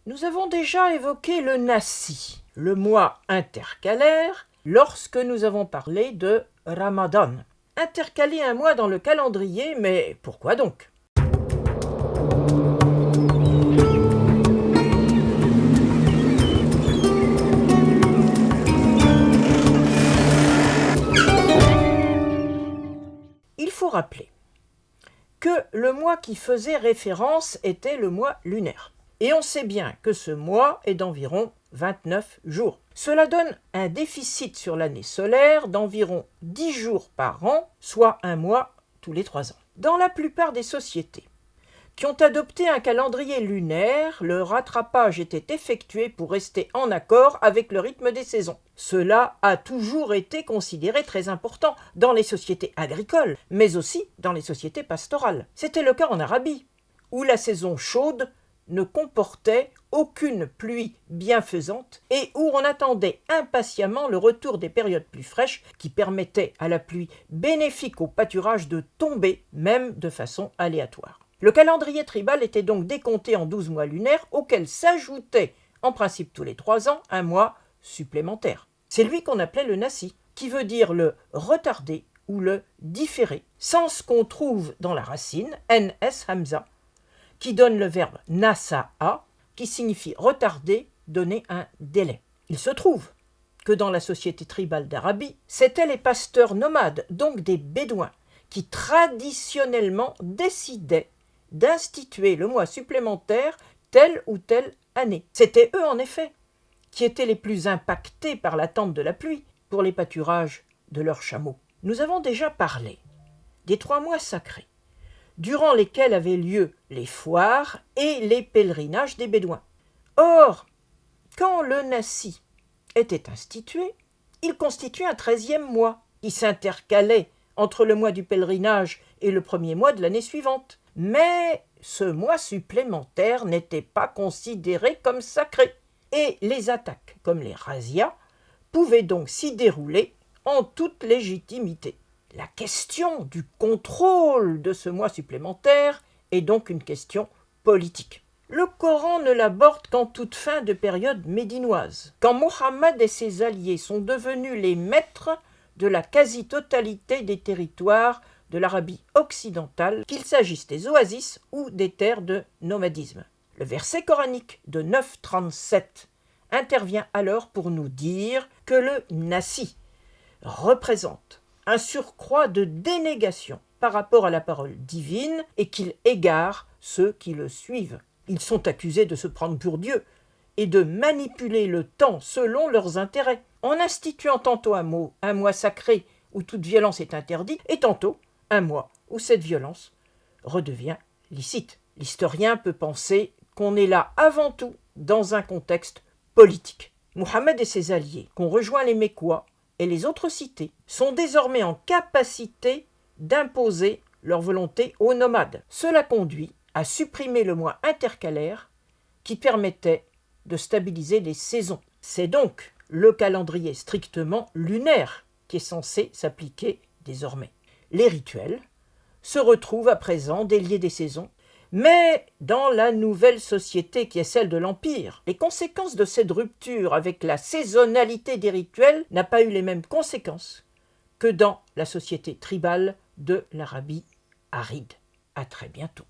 Nous avons déjà évoqué le Nasi, le mois intercalaire, lorsque nous avons parlé de Ramadan. Intercaler un mois dans le calendrier, mais pourquoi donc ? Il faut rappeler que le mois qui faisait référence était le mois lunaire. Et on sait bien que ce mois est d'environ 29 jours. Cela donne un déficit sur l'année solaire d'environ 10 jours par an, soit un mois tous les 3 ans. Dans la plupart des sociétés qui ont adopté un calendrier lunaire, le rattrapage était effectué pour rester en accord avec le rythme des saisons. Cela a toujours été considéré très important dans les sociétés agricoles, mais aussi dans les sociétés pastorales. C'était le cas en Arabie, où la saison chaude ne comportait aucune pluie bienfaisante et où on attendait impatiemment le retour des périodes plus fraîches qui permettaient à la pluie bénéfique au pâturage de tomber, même de façon aléatoire. Le calendrier tribal était donc décompté en 12 mois lunaires auxquels s'ajoutait, en principe tous les 3 ans, un mois supplémentaire. C'est lui qu'on appelait le Nasi, qui veut dire le retardé ou le différé, sens qu'on trouve dans la racine, ns hamza, qui donne le verbe nasa'a, qui signifie retarder, donner un délai. Il se trouve que dans la société tribale d'Arabie, c'étaient les pasteurs nomades, donc des bédouins, qui traditionnellement décidaient d'instituer le mois supplémentaire telle ou telle année. C'étaient eux, en effet, qui étaient les plus impactés par l'attente de la pluie pour les pâturages de leurs chameaux. Nous avons déjà parlé des 3 mois sacrés, durant lesquels avaient lieu les foires et les pèlerinages des Bédouins. Or, quand le Nasi était institué, il constituait un 13e mois qui s'intercalait entre le mois du pèlerinage et le premier mois de l'année suivante. Mais ce mois supplémentaire n'était pas considéré comme sacré, et les attaques, comme les razzias, pouvaient donc s'y dérouler en toute légitimité. La question du contrôle de ce mois supplémentaire est donc une question politique. Le Coran ne l'aborde qu'en toute fin de période médinoise, quand Mohammed et ses alliés sont devenus les maîtres de la quasi-totalité des territoires de l'Arabie occidentale, qu'il s'agisse des oasis ou des terres de nomadisme. Le verset coranique de 9,37 intervient alors pour nous dire que le Nasi représente un surcroît de dénégation par rapport à la parole divine et qu'il égare ceux qui le suivent. Ils sont accusés de se prendre pour Dieu et de manipuler le temps selon leurs intérêts, en instituant tantôt un mois sacré où toute violence est interdite, et tantôt un mois où cette violence redevient licite. L'historien peut penser qu'on est là avant tout dans un contexte politique. Mohammed et ses alliés, qu'ont rejoint les Mécois et les autres cités, sont désormais en capacité d'imposer leur volonté aux nomades. Cela conduit à supprimer le mois intercalaire qui permettait de stabiliser les saisons. C'est donc le calendrier strictement lunaire qui est censé s'appliquer désormais. Les rituels se retrouvent à présent déliés des saisons, mais dans la nouvelle société qui est celle de l'Empire, les conséquences de cette rupture avec la saisonnalité des rituels n'ont pas eu les mêmes conséquences que dans la société tribale de l'Arabie aride. À très bientôt.